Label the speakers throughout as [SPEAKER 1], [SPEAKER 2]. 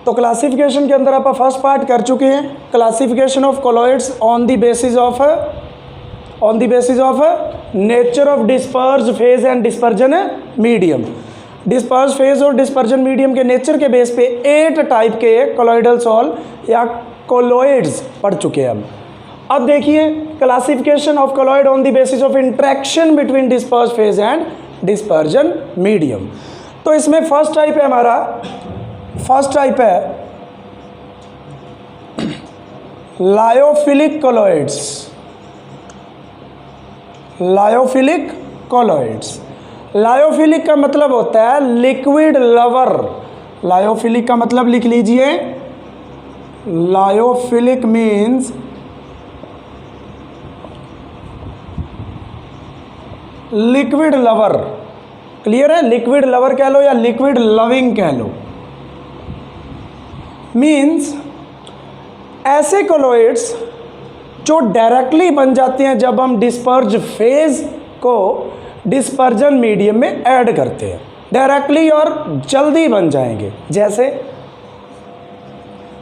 [SPEAKER 1] तो क्लासिफिकेशन के अंदर आप फर्स्ट पार्ट कर चुके हैं, classification of colloids on the basis of nature of disperse phase and dispersion medium. Disperse phase और डिस्पर्जन मीडियम के नेचर के बेस पे 8 टाइप के कॉलॉइडल सॉल्व या कॉलॉइड्स पढ़ चुके हैं हम। अब देखिए classification of colloid on the basis of interaction between disperse phase and dispersion medium. तो इसमें फर्स्ट टाइप है हमारा, फर्स्ट टाइप है lyophilic colloids. Lyophilic colloids, lyophilic का मतलब होता है लिक्विड लवर। लायोफिलिक का मतलब लिख लीजिए, lyophilic means liquid lover. Clear है? लिक्विड लवर कह लो या लिक्विड लविंग कह लो। मीन्स ऐसे कॉलॉइड्स जो डायरेक्टली बन जाते हैं जब हम डिस्पर्ज फेज को डिस्पर्जन मीडियम में ऐड करते हैं, डायरेक्टली और जल्दी बन जाएंगे। जैसे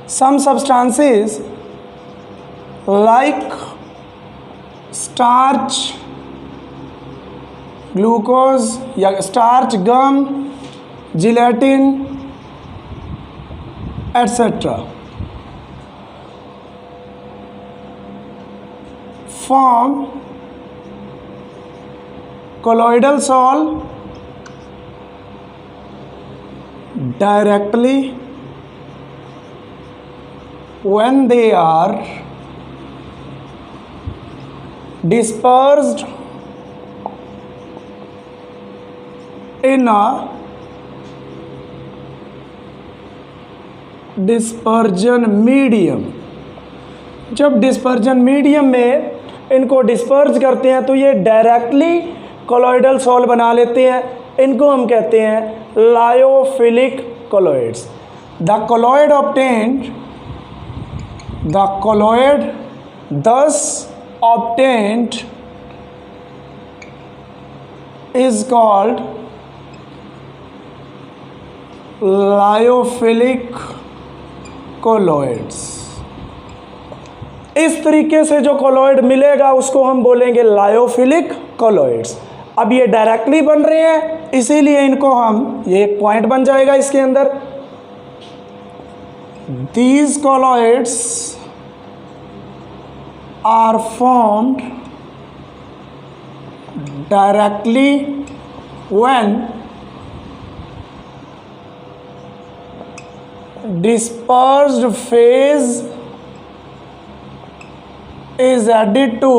[SPEAKER 1] some substances like starch, glucose या starch, gum, gelatin etcetera form colloidal solve directly when they are dispersed in a dispersion medium। जब डिस्पर्जन मीडियम में इनको डिस्पर्ज करते हैं तो ये डायरेक्टली कॉलॉइडल सॉल्व बना लेते हैं। इनको हम कहते हैं lyophilic colloids. The colloid thus obtained is called lyophilic colloids. इस तरीके से जो कॉलॉइड मिलेगा उसको हम बोलेंगे लायोफिलिक कॉलॉइड्स। अब ये डायरेक्टली बन रहे हैं इसीलिए इनको हम, ये एक पॉइंट बन जाएगा इसके अंदर, these colloids are formed directly when dispersed phase is added to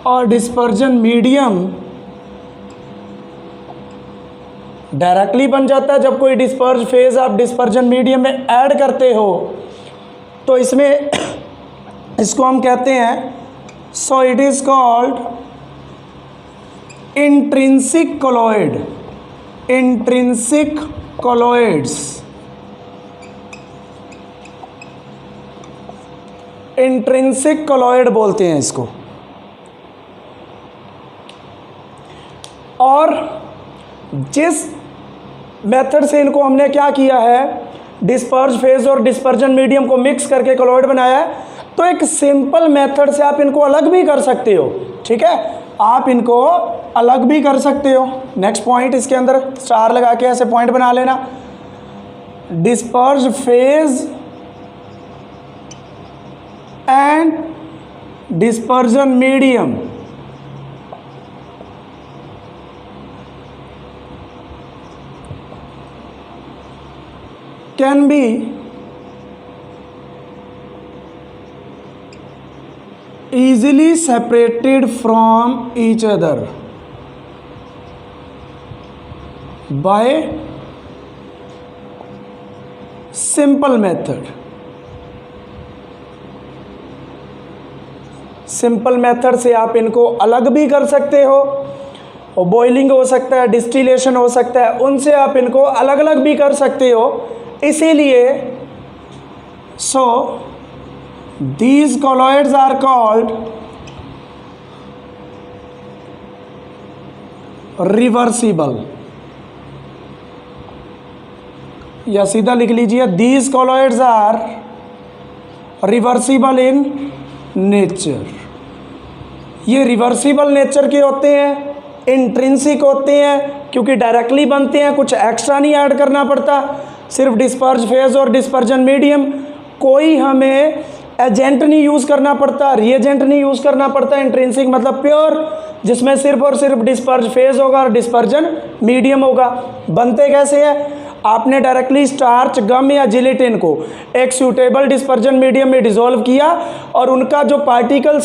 [SPEAKER 1] और डिस्पर्जन मीडियम। डायरेक्टली बन जाता है जब कोई डिस्पर्ज फेज आप डिस्पर्जन मीडियम में ऐड करते हो, तो इसमें इसको हम कहते हैं, so it is called intrinsic colloid. Intrinsic colloids, intrinsic colloid बोलते हैं इसको। और जिस मेथड से इनको हमने क्या किया है, डिस्पर्ज फेज और डिस्पर्जन मीडियम को मिक्स करके कॉलॉइड बनाया है, तो एक सिंपल मेथड से आप इनको अलग भी कर सकते हो। ठीक है, आप इनको अलग भी कर सकते हो। नेक्स्ट पॉइंट इसके अंदर स्टार लगा के ऐसे पॉइंट बना लेना। Disperse phase and dispersion medium can be easily separated from each other by simple method। Simple method से आप इनको अलग भी कर सकते हो, और बॉइलिंग हो सकता है, डिस्टिलेशन हो सकता है, उनसे आप इनको अलग अलग भी कर सकते हो। इसीलिए so these colloids are called reversible. या सीधा लिख लीजिए, these colloids are reversible in nature. ये रिवर्सिबल नेचर के होते हैं, इंट्रिंसिक होते हैं क्योंकि डायरेक्टली बनते हैं, कुछ एक्स्ट्रा नहीं ऐड करना पड़ता, सिर्फ डिस्पर्ज फेज और डिस्पर्जन मीडियम, कोई हमें एजेंट नहीं यूज़ करना पड़ता, रिएजेंट नहीं यूज़ करना पड़ता। इंट्रिंसिक मतलब प्योर, जिसमें सिर्फ और सिर्फ डिस्पर्ज फेज होगा और डिस्पर्जन मीडियम होगा। बनते कैसे हैं? आपने डायरेक्टली स्टार्च, गम या जिलेटिन को एक सूटेबल डिस्पर्जन मीडियम में डिसॉल्व किया और उनका जो पार्टिकल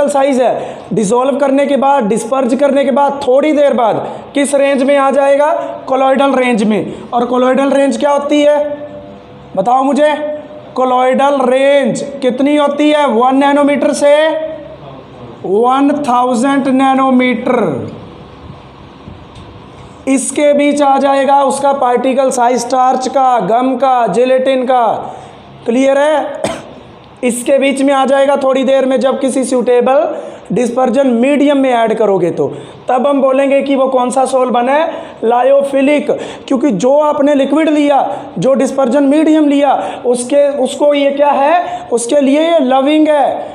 [SPEAKER 1] साइज़ है डिसॉल्व करने के बाद, डिस्पर्ज करने के बाद थोड़ी देर बाद किस रेंज में आ जाएगा? कोलॉइडल रेंज में। और कोलॉइडल रेंज क्या होती है बताओ मुझे? कोलॉइडल रेंज कितनी होती है? 1 नैनोमीटर से 1000 नैनोमीटर, इसके बीच आ जाएगा उसका पार्टिकल साइज, स्टार्च का, गम का, जिलेटिन का। क्लियर है? इसके बीच में आ जाएगा थोड़ी देर में, जब किसी सूटेबल डिस्पर्जन मीडियम में ऐड करोगे तो तब हम बोलेंगे कि वो कौन सा सोल बना है? लायोफिलिक। क्योंकि जो आपने लिक्विड लिया, जो डिस्पर्जन मीडियम लिया, उसको ये क्या है? उसके लिए ये लविंग है,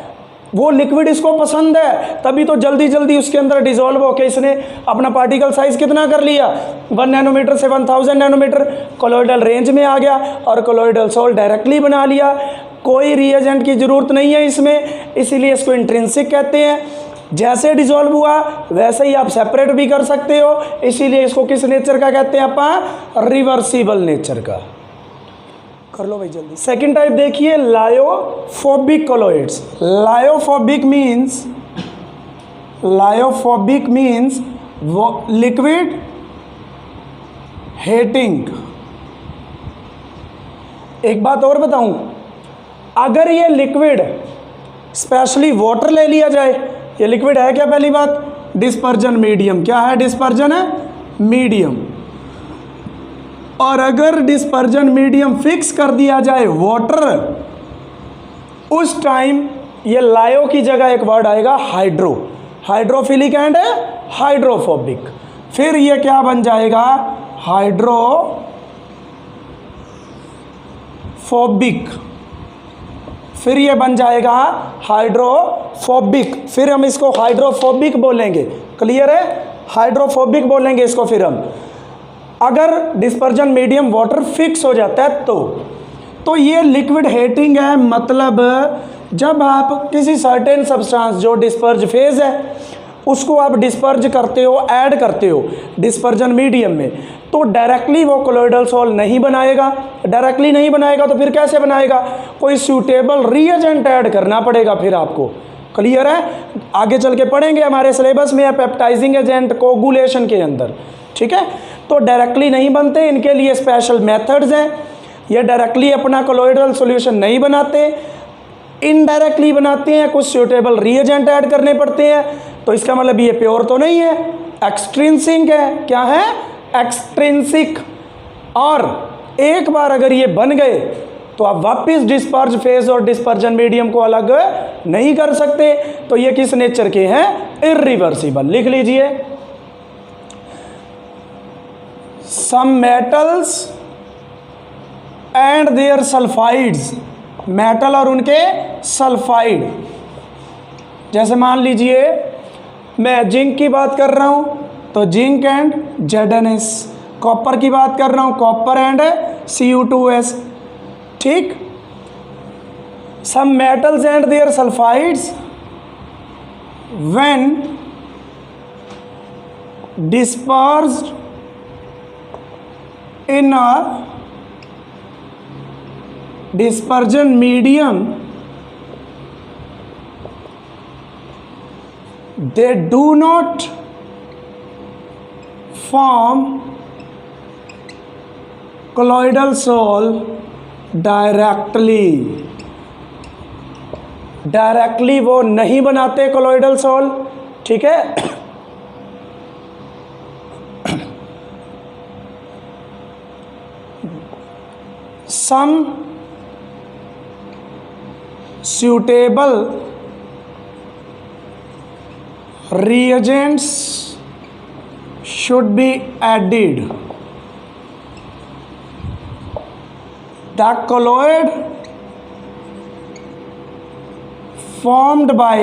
[SPEAKER 1] वो लिक्विड इसको पसंद है, तभी तो जल्दी जल्दी उसके अंदर डिसॉल्व होकर इसने अपना पार्टिकल साइज कितना कर लिया? 1 नैनोमीटर से 1000 नैनोमीटर, कोलॉइडल रेंज में आ गया और कोलॉइडल सोल डायरेक्टली बना लिया। कोई रिएजेंट की ज़रूरत नहीं है इसमें, इसीलिए इसको इंट्रिंसिक कहते हैं। जैसे डिसॉल्व हुआ वैसे ही आप सेपरेट भी कर सकते हो, इसीलिए इसको किस नेचर का कहते हैं अपन? रिवर्सिबल नेचर का। कर लो भाई जल्दी। सेकंड टाइप देखिए, लायोफोबिक कोलॉइड्स। लायोफोबिक मीन्स वो लिक्विड हेटिंग। एक बात और बताऊं, अगर ये लिक्विड स्पेशली वाटर ले लिया जाए, ये लिक्विड है क्या? पहली बात डिस्पर्जन मीडियम। क्या है? डिस्पर्जन है मीडियम। और अगर डिस्पर्जन मीडियम फिक्स कर दिया जाए वाटर, उस टाइम ये लायो की जगह एक वर्ड आएगा हाइड्रो, हाइड्रोफिलिक एंड हाइड्रोफोबिक। फिर ये क्या बन जाएगा? हाइड्रोफोबिक। फिर ये बन जाएगा हाइड्रोफोबिक। फिर हम इसको हाइड्रोफोबिक बोलेंगे। क्लियर है? हाइड्रोफोबिक बोलेंगे इसको फिर हम, अगर डिस्पर्जन मीडियम वाटर फिक्स हो जाता है तो ये लिक्विड हेटिंग है। मतलब जब आप किसी सर्टेन सब्सटेंस जो डिस्पर्ज फेज है उसको आप डिस्पर्ज करते हो, ऐड करते हो डिस्पर्जन मीडियम में, तो डायरेक्टली वो कोलॉइडल सोल नहीं बनाएगा। डायरेक्टली नहीं बनाएगा तो फिर कैसे बनाएगा? कोई सूटेबल रिएजेंट ऐड करना पड़ेगा फिर आपको। क्लियर है? आगे चल के पढ़ेंगे, हमारे सिलेबस में है पेप्टाइजिंग एजेंट कोगुलेशन के अंदर। ठीक है? तो डायरेक्टली नहीं बनते, इनके लिए स्पेशल मेथड्स हैं। ये डायरेक्टली अपना कोलॉइडल सॉल्यूशन नहीं बनाते, इनडायरेक्टली बनाते हैं, कुछ सूटेबल रिएजेंट ऐड करने पड़ते हैं। तो इसका मतलब ये प्योर तो नहीं है, एक्सट्रिंसिक है। क्या है? एक्सट्रिंसिक। और एक बार अगर ये बन गए तो आप वापस डिस्पर्ज फेज और डिस्पर्जन मीडियम को अलग नहीं कर सकते। तो ये किस नेचर के हैं? इर्रिवर्सिबल। लिख लीजिए, some metals and their sulphides. Metal और उनके सल्फाइड, जैसे मान लीजिए मैं जिंक की बात कर रहा हूं तो जिंक एंड ZnS, कॉपर की बात कर रहा हूं कॉपर एंड Cu2S। ठीक? Some metals and their sulphides when dispersed in a dispersion medium, they do not form colloidal soul directly वो नहीं बनाते कोलॉइडल सोल। ठीक है? some suitable reagents should be added the colloid formed by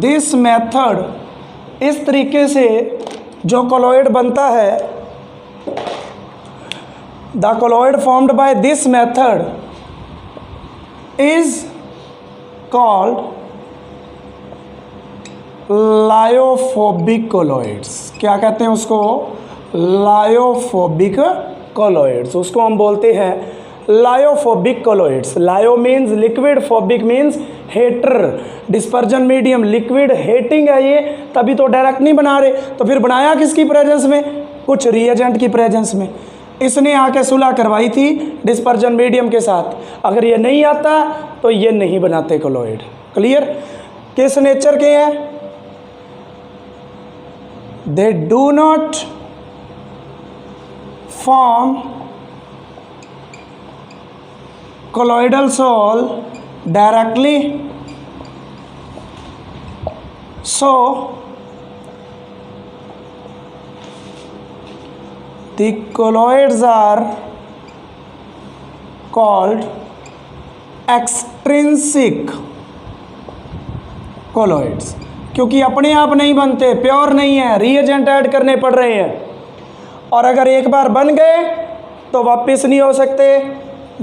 [SPEAKER 1] this method, इस तरीके से जो colloid बनता है, the colloid formed by this method is called lyophobic colloids। क्या कहते हैं उसको? लायोफोबिक colloids, उसको हम बोलते हैं lyophobic colloids। Lyo means liquid, phobic means hater. Dispersion medium liquid, hating है ये, तभी तो डायरेक्ट नहीं बना रहे, तो फिर बनाया किसकी प्रेजेंस में? कुछ रिएजेंट की प्रेजेंस में। इसने आके सुलह करवाई थी डिस्पर्जन मीडियम के साथ। अगर ये नहीं आता तो ये नहीं बनाते colloid। क्लियर? किस नेचर के हैं? They do not form colloidal sol directly, so the colloids are called extrinsic colloids, क्योंकि अपने आप नहीं बनते, प्योर नहीं है, रिएजेंट ऐड करने पड़ रहे हैं, और अगर एक बार बन गए तो वापस नहीं हो सकते।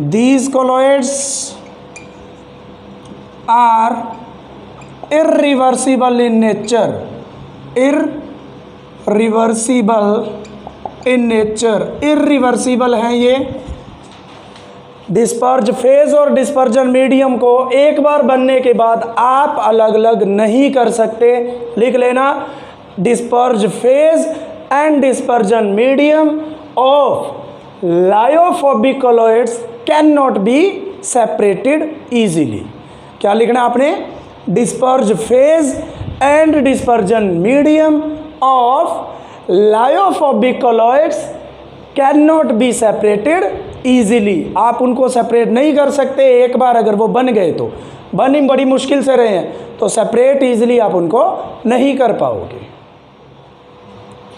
[SPEAKER 1] These colloids are irreversible in nature, irreversible in nature, irreversible हैं ये। डिस्पर्ज फेज और डिस्पर्जन मीडियम को एक बार बनने के बाद आप अलग अलग नहीं कर सकते। लिख लेना, disperse phase and dispersion medium of lyophobic colloids can not be separated easily. क्या लिखना आपने? Disperse phase and dispersion medium of lyophobic colloids can not be separated easily. आप उनको सेपरेट नहीं कर सकते। एक बार अगर वो बन गए तो बनी बड़ी मुश्किल से रहे हैं तो सेपरेट ईजिली आप उनको नहीं कर पाओगे।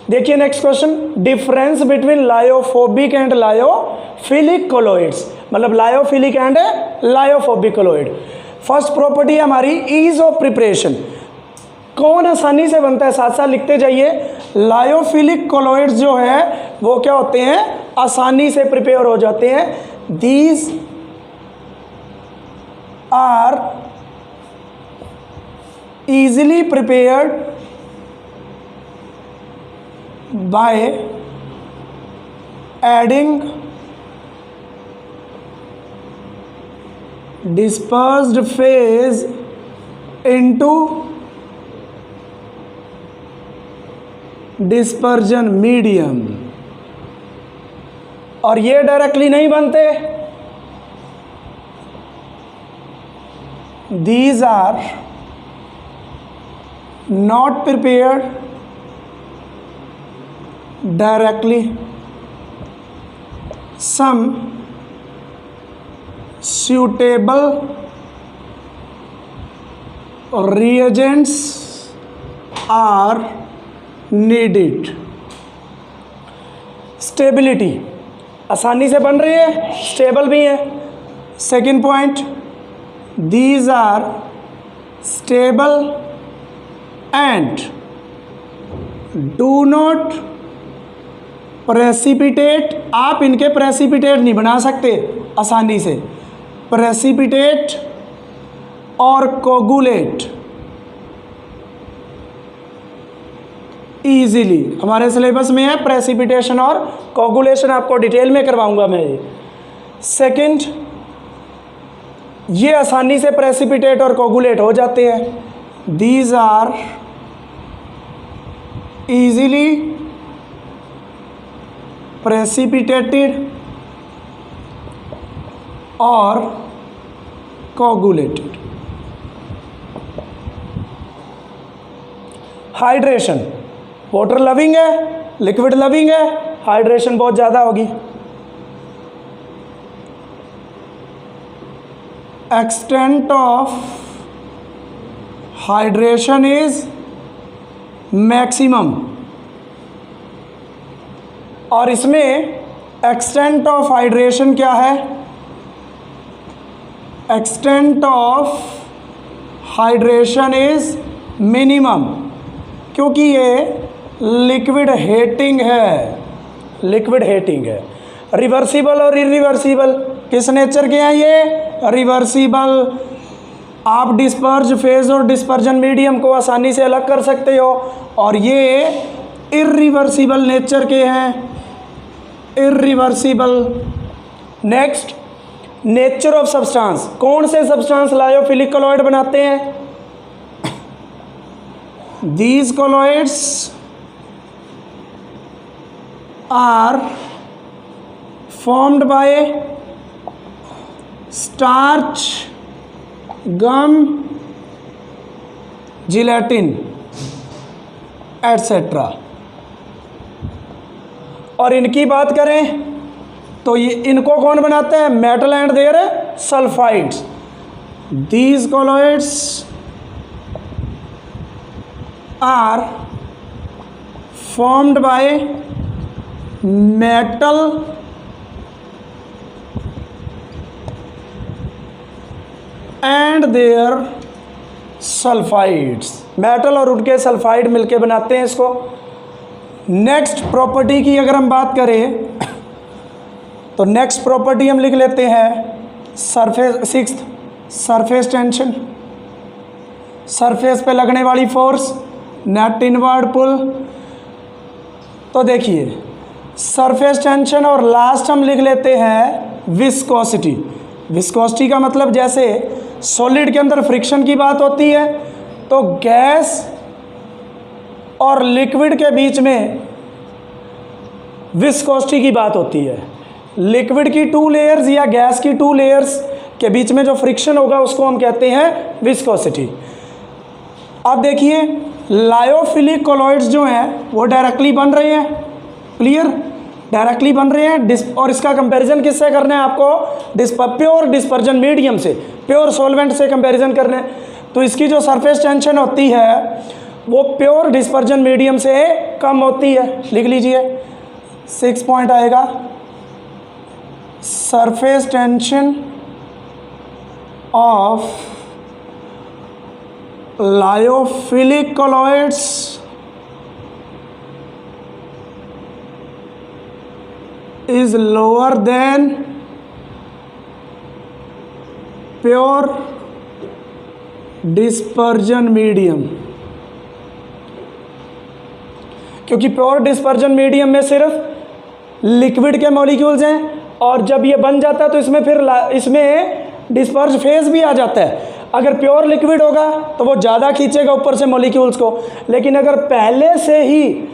[SPEAKER 1] देखिए next question, difference between lyophobic and lyophilic colloids, मतलब lyophilic and lyophobic colloid। First property हमारी ईज ऑफ प्रिपरेशन, कौन आसानी से बनता है, साथ साथ लिखते जाइए। लायोफिलिक colloids जो है वो क्या होते हैं? आसानी से प्रिपेयर हो जाते हैं। These are easily prepared by adding dispersed phase into dispersion medium. और ये डायरेक्टली नहीं बनते। These are not prepared directly, some suitable reagents are needed। Stability, आसानी से बन रही है, स्टेबल भी है। Second point, these are stable and do not precipitate. आप इनके प्रेसिपिटेट नहीं बना सकते आसानी से। प्रेसिपिटेट और कोगुलेट ईजिली, हमारे सिलेबस में है प्रेसिपिटेशन और कोगुलेशन, आपको डिटेल में करवाऊंगा मैं ये। सेकंड, ये आसानी से प्रेसिपिटेट और कोगुलेट हो जाते हैं। दीज आर ईजिली प्रेसिपिटेटेड और कोगुलेटेड। हाइड्रेशन, वाटर लविंग है, लिक्विड लविंग है, हाइड्रेशन बहुत ज़्यादा होगी। Extent of hydration is maximum और इसमें एक्सटेंट ऑफ हाइड्रेशन क्या है? Extent of hydration is minimum, क्योंकि ये लिक्विड हेटिंग है, लिक्विड हेटिंग है। रिवर्सिबल और इरिवर्सिबल किस नेचर के हैं? ये रिवर्सिबल। आप डिस्पर्ज फेज और डिस्पर्जन मीडियम को आसानी से अलग कर सकते हो, और ये इरिवर्सिबल नेचर के हैं, irreversible. Next, nature of substance. कौन से सब्सटेंस लायोफिलिक कॉलॉइड बनाते हैं? These colloids are formed by starch, gum, gelatin, etc. और इनकी बात करें तो ये इनको कौन बनाते हैं? Metal and their sulphides. These colloids are formed by metal and their sulfides। Metal और उनके सल्फाइड मिलके बनाते हैं इसको। नेक्स्ट प्रॉपर्टी की अगर हम बात करें तो नेक्स्ट प्रॉपर्टी हम लिख लेते हैं surface, sixth, surface tension. Surface पे लगने वाली फोर्स, नेट इनवर्ड पुल। तो देखिए सरफेस टेंशन, और लास्ट हम लिख लेते हैं विस्कोसिटी। विस्कोसिटी का मतलब जैसे सॉलिड के अंदर फ्रिक्शन की बात होती है, तो गैस और लिक्विड के बीच में विस्कोसिटी की बात होती है। लिक्विड की 2 लेयर्स या गैस की 2 लेयर्स के बीच में जो फ्रिक्शन होगा उसको हम कहते हैं विस्कोसिटी। अब देखिए लायोफिलिक कॉलॉइड्स जो हैं वो डायरेक्टली बन रहे हैं, क्लियर, डायरेक्टली बन रहे हैं। और इसका कंपैरिजन किससे करना है आपको? प्योर डिस्पर्जन मीडियम से, प्योर सॉल्वेंट से कंपैरिजन करना है। तो इसकी जो सरफेस टेंशन होती है वो प्योर डिस्पर्जन मीडियम से कम होती है। लिख लीजिए, 6 पॉइंट आएगा। Surface tension of lyophilic colloids is lower than pure dispersion medium, क्योंकि प्योर डिस्पर्जन मीडियम में सिर्फ लिक्विड के मॉलिक्यूल्स हैं, और जब ये बन जाता है तो इसमें फिर इसमें डिस्पर्ज फेज भी आ जाता है। अगर प्योर लिक्विड होगा तो वो ज़्यादा खींचेगा ऊपर से मॉलिक्यूल्स को, लेकिन अगर पहले से ही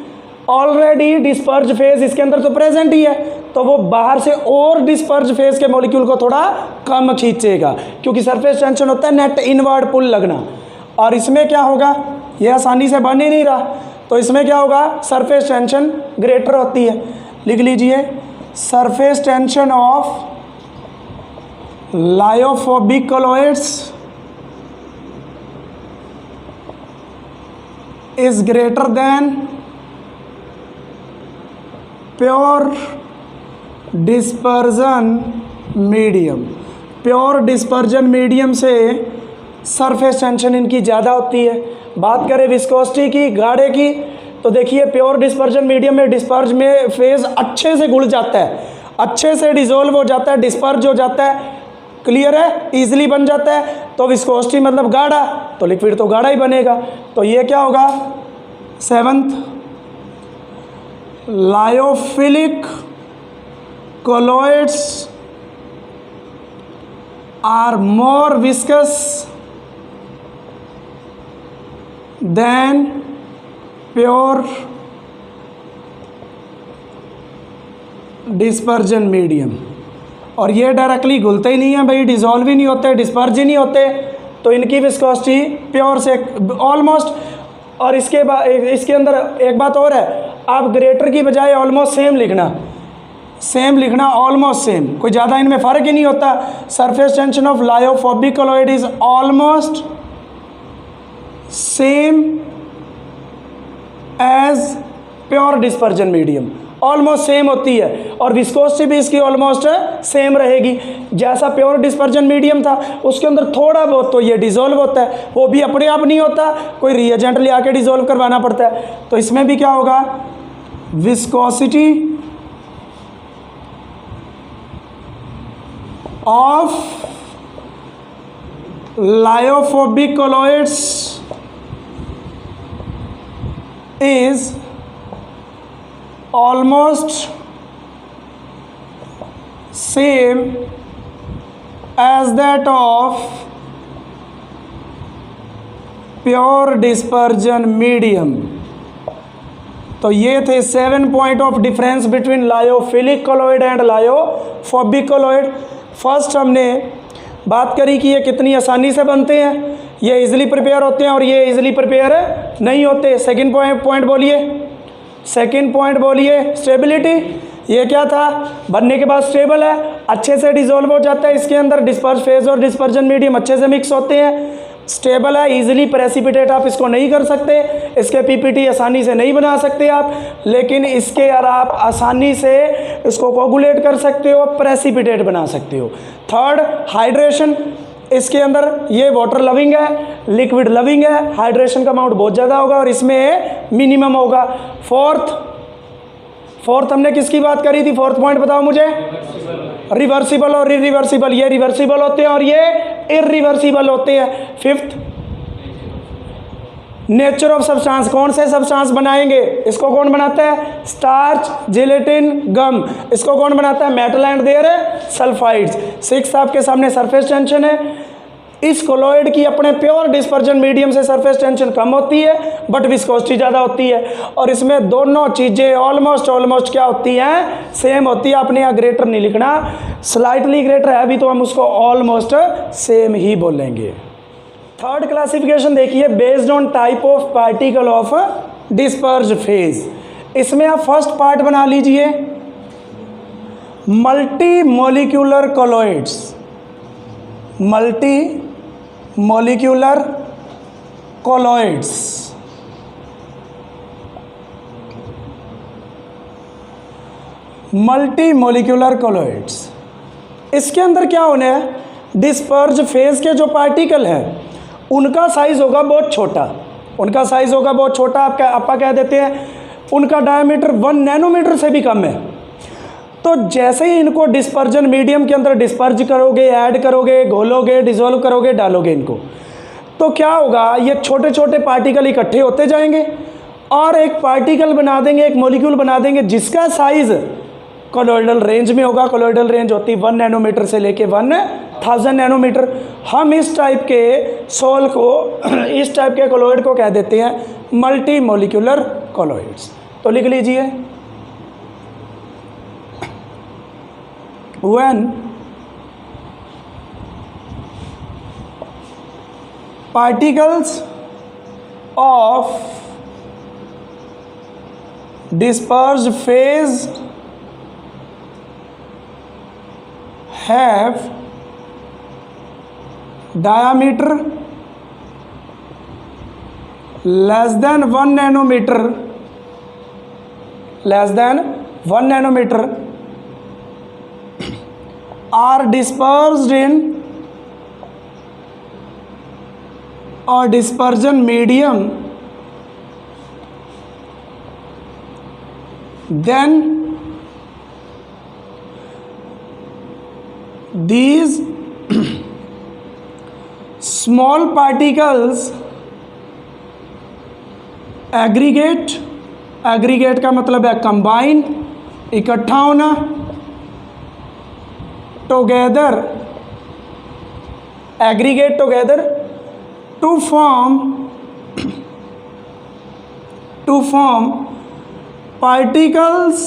[SPEAKER 1] ऑलरेडी डिस्पर्ज फेज इसके अंदर तो प्रेजेंट ही है, तो वो बाहर से और डिस्पर्ज फेज के मॉलिक्यूल को थोड़ा कम खींचेगा, क्योंकि सरफेस टेंशन होता है नेट इनवर्ड पुल लगना। और इसमें क्या होगा, ये आसानी से बन ही नहीं रहा, तो इसमें क्या होगा, सरफेस टेंशन ग्रेटर होती है। लिख लीजिए, surface tension of lyophobic colloids is greater than pure dispersion medium। Pure dispersion medium से सरफेस टेंशन इनकी ज़्यादा होती है। बात करें विस्कोसिटी की, गाढ़े की, तो देखिए प्योर डिस्पर्जन मीडियम में डिस्पर्ज में फेज अच्छे से घुल जाता है, अच्छे से डिजोल्व हो जाता है, डिस्पर्ज हो जाता है, क्लियर है, इजीली बन जाता है। तो विस्कोसिटी मतलब गाढ़ा, तो लिक्विड तो गाढ़ा ही बनेगा। तो ये क्या होगा, 7th, lyophilic colloids are more viscous than pure dispersion medium। और ये डायरेक्टली घुलते ही नहीं है भाई, डिजॉल्व ही नहीं होते, डिस्पर्ज ही नहीं होते, तो इनकी विस्कोसिटी प्योर से ऑलमोस्ट। और इसके अंदर एक बात और है, आप ग्रेटर की बजाय ऑलमोस्ट सेम लिखना, ऑलमोस्ट सेम, कोई ज़्यादा इनमें फ़र्क ही नहीं होता। Surface tension of lyophobic colloid is almost same as pure dispersion medium, almost same होती है और विस्कोसिटी भी इसकी ऑलमोस्ट सेम रहेगी। जैसा प्योर डिस्पर्जन मीडियम था उसके अंदर थोड़ा बहुत तो ये डिज़ोल्व होता है, वो भी अपने आप नहीं होता, कोई रिएजेंट ले आके डिज़ोल्व करवाना पड़ता है। तो इसमें भी क्या होगा, viscosity of lyophobic colloids is almost same as that of pure dispersion medium। तो ये थे 7 point of difference between lyophilic colloid and lyophobic colloid. First हमने बात करी कि ये कितनी आसानी से बनते हैं, ये इजीली प्रिपेयर होते हैं और ये इजीली प्रिपेयर नहीं होते। सेकंड पॉइंट बोलिए, सेकंड पॉइंट बोलिए, स्टेबिलिटी। ये क्या था, बनने के बाद स्टेबल है, अच्छे से डिसॉल्व हो जाता है, इसके अंदर डिस्पर्स फेज और डिस्पर्जन मीडियम अच्छे से मिक्स होते हैं, स्टेबल है, इजीली प्रेसिपिटेट आप इसको नहीं कर सकते, इसके पीपीटी आसानी से नहीं बना सकते आप, लेकिन इसके यार आप आसानी से इसको कोगुलेट कर सकते हो, प्रेसिपिटेट बना सकते हो। Third, hydration. इसके अंदर ये वाटर लविंग है, लिक्विड लविंग है, हाइड्रेशन का अमाउंट बहुत ज़्यादा होगा और इसमें मिनिमम होगा। फोर्थ हमने किसकी बात करी थी, फोर्थ पॉइंट बताओ मुझे, रिवर्सिबल और इरिवर्सिबल। ये रिवर्सिबल होते हैं और ये इरिवर्सिबल होते हैं। फिफ्थ, नेचर ऑफ सब्सटेंस, कौन से सब्सटेंस बनाएंगे, इसको कौन बनाता है, स्टार्च, जिलेटिन, गम, इसको कौन बनाता है, metal and their sulphides. Six आपके सामने सरफेस टेंशन है। इस कोलॉइड की अपने प्योर डिस्पर्जन मीडियम से सरफेस टेंशन कम होती है बट विस्कोसिटी ज़्यादा होती है और इसमें दोनों चीज़ें ऑलमोस्ट क्या होती हैं, सेम होती है। आपने यहाँ ग्रेटर नहीं लिखना, स्लाइटली ग्रेटर है भी तो हम उसको ऑलमोस्ट सेम ही बोलेंगे। थर्ड क्लासिफिकेशन देखिए, based on type of particle of disperse phase. इसमें आप फर्स्ट पार्ट बना लीजिए, multi molecular colloids, multi molecular colloids. Multi molecular colloids, इसके अंदर क्या होना है, डिस्पर्ज फेज के जो पार्टिकल हैं उनका साइज होगा बहुत छोटा, उनका साइज होगा बहुत छोटा। आपका कह देते हैं उनका डायमीटर 1 नैनोमीटर से भी कम है। तो जैसे ही इनको डिस्पर्जन मीडियम के अंदर डिस्पर्ज करोगे, ऐड करोगे, घोलोगे, डिसॉल्व करोगे, डालोगे इनको, तो क्या होगा, ये छोटे छोटे पार्टिकल इकट्ठे होते जाएंगे और एक पार्टिकल बना देंगे, एक मॉलिक्यूल बना देंगे जिसका साइज कोलॉइडल रेंज में होगा। कोलॉइडल रेंज होती है 1 नैनोमीटर से लेके 1000 नैनोमीटर। हम इस टाइप के सोल को, इस टाइप के कोलॉइड को कह देते हैं मल्टी मोलिक्यूलर कोलॉइड्स। तो लिख लीजिए, when particles of dispersed phase have diameter less than 1 nanometer, less than 1 nanometer are dispersed in a dispersion medium, then these small particles aggregate, aggregate का मतलब है combine, इकट्ठा होना, together, aggregate together to form particles,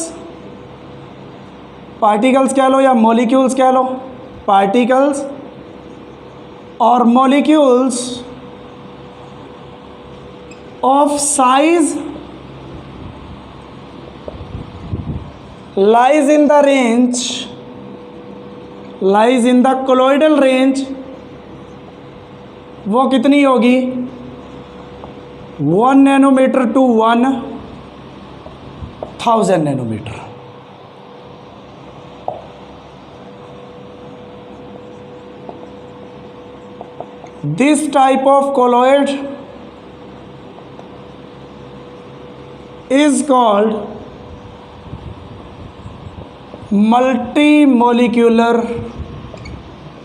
[SPEAKER 1] particles कह लो या molecules कह लो, particles और molecules of size lies in the range, lies in the colloidal range, वो कितनी होगी, 1 nanometre to 1000 1000 nanometre. This type of colloid is called multi molecular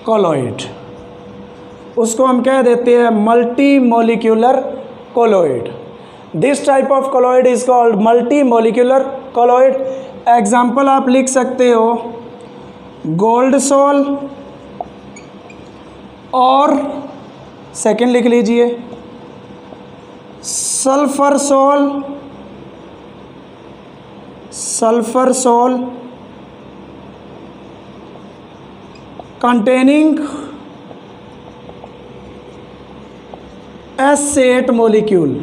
[SPEAKER 1] colloid. उसको हम कह देते हैं multi molecular colloid. This type of colloid is called multi molecular colloid. Example आप लिख सकते हो गोल्ड सोल, और सेकंड लिख लीजिए sulphur sol, sulphur sol containing S8 molecule.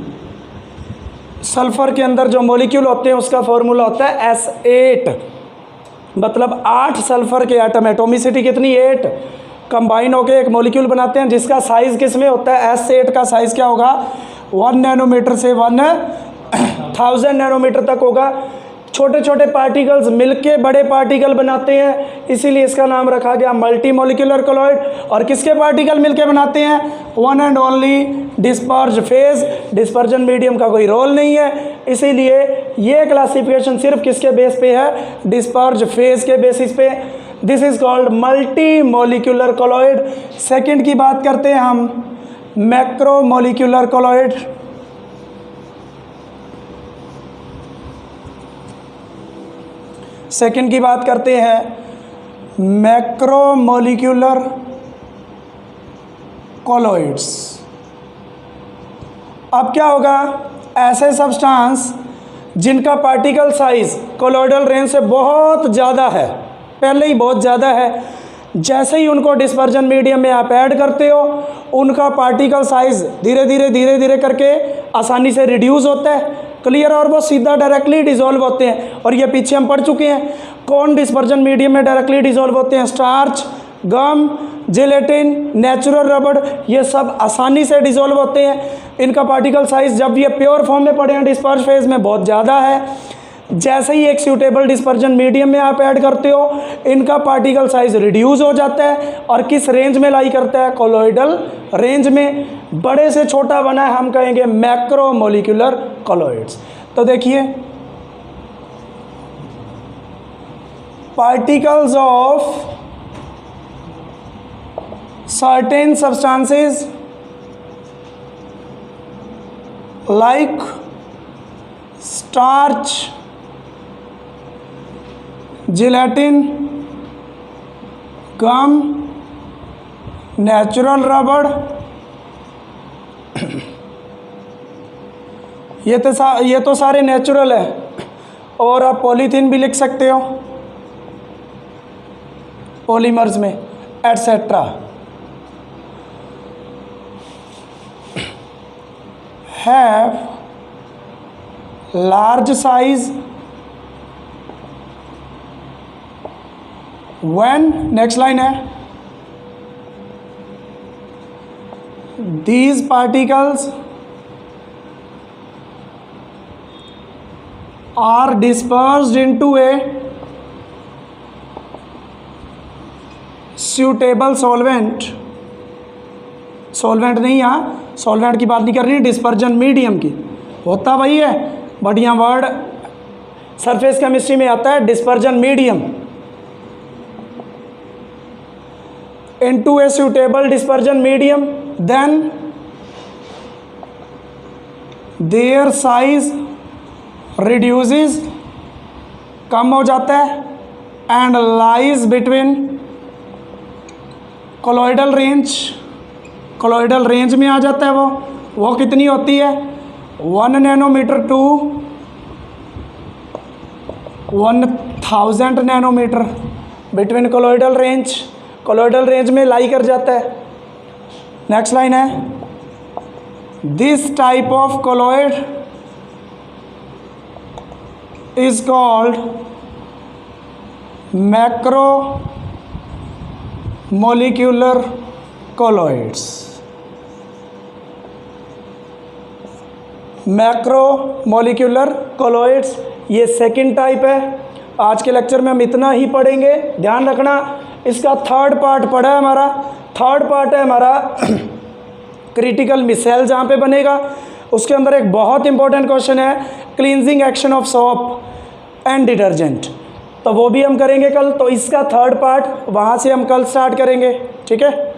[SPEAKER 1] Sulphur के अंदर जो मोलिक्यूल होते हैं उसका फॉर्मूला होता है S8, मतलब 8 सल्फर के एटम, एटोमिसिटी कितनी 8, कंबाइन होकर एक मोलिक्यूल बनाते हैं जिसका साइज़ किस में होता है S8 का साइज़ क्या होगा 1 नैनोमीटर से 1000 नैनोमीटर तक होगा। छोटे छोटे पार्टिकल्स मिलके बड़े पार्टिकल बनाते हैं, इसीलिए इसका नाम रखा गया मल्टी मोलिकुलर कोलॉइड। और किसके पार्टिकल मिलके बनाते हैं, one and only disperse phase, dispersion medium का कोई रोल नहीं है, इसीलिए ये क्लासिफिकेशन सिर्फ किसके बेस पे है, डिस्पर्ज फेज के बेसिस पे। This is called multi molecular colloid. Second की बात करते हैं हम मैक्रो मोलिकुलर कोलॉइड। सेकेंड की बात करते हैं मैक्रो मोलिकुलर कोलॉइड्स। अब क्या होगा, ऐसे सब्सटेंस जिनका पार्टिकल साइज कोलॉइडल रेंज से बहुत ज़्यादा है, पहले ही बहुत ज़्यादा है, जैसे ही उनको डिस्पर्जन मीडियम में आप ऐड करते हो उनका पार्टिकल साइज धीरे धीरे करके आसानी से रिड्यूस होता है, क्लियर, और वो सीधा डायरेक्टली डिसॉल्व होते हैं। और ये पीछे हम पढ़ चुके हैं कौन डिस्पर्जन मीडियम में डायरेक्टली डिसॉल्व होते हैं, स्टार्च, गम, जेलेटिन, नेचुरल रबड़, ये सब आसानी से डिसॉल्व होते हैं। इनका पार्टिकल साइज जब ये प्योर फॉर्म में पड़े हैं डिस्पर्ज फेज में बहुत ज़्यादा है, जैसे ही एक सूटेबल डिस्पर्जन मीडियम में आप ऐड करते हो इनका पार्टिकल साइज रिड्यूस हो जाता है और किस रेंज में लाई करता है, कोलॉइडल रेंज में। बड़े से छोटा बना है हम कहेंगे मैक्रो मोलिकुलर कोलॉइड्स। तो देखिए particles of certain substances like starch, gelatin, gum, natural rubber, ये तो सारे नेचुरल है, और आप पॉलीथीन भी लिख सकते हो पॉलीमर्स में, etcetera. Have large size when, next line है, these particles are dispersed into a suitable solvent, solvent नहीं, यहाँ सॉल्वेंट की बात नहीं कर रही, डिस्पर्जन मीडियम की, होता वही है बट यहाँ वर्ड सरफेस केमिस्ट्री में आता है dispersion medium. into a suitable dispersion medium, then their size reduces, कम हो जाता है, and lies between colloidal range, colloidal range में आ जाता है वो कितनी होती है 1 nanometre to 1000 nanometre, between colloidal range, colloidal range में लाई कर जाता है। नेक्स्ट लाइन है, this type of colloid is called macro molecular colloids. Macro molecular colloids ये सेकंड टाइप है। आज के लेक्चर में हम इतना ही पढ़ेंगे, ध्यान रखना। इसका थर्ड पार्ट पढ़ा है हमारा, थर्ड पार्ट है हमारा क्रिटिकल मिसेल जहाँ पे बनेगा। उसके अंदर एक बहुत इंपॉर्टेंट क्वेश्चन है cleansing action of soap and detergent, तो वो भी हम करेंगे कल। तो इसका थर्ड पार्ट वहाँ से हम कल स्टार्ट करेंगे, ठीक है।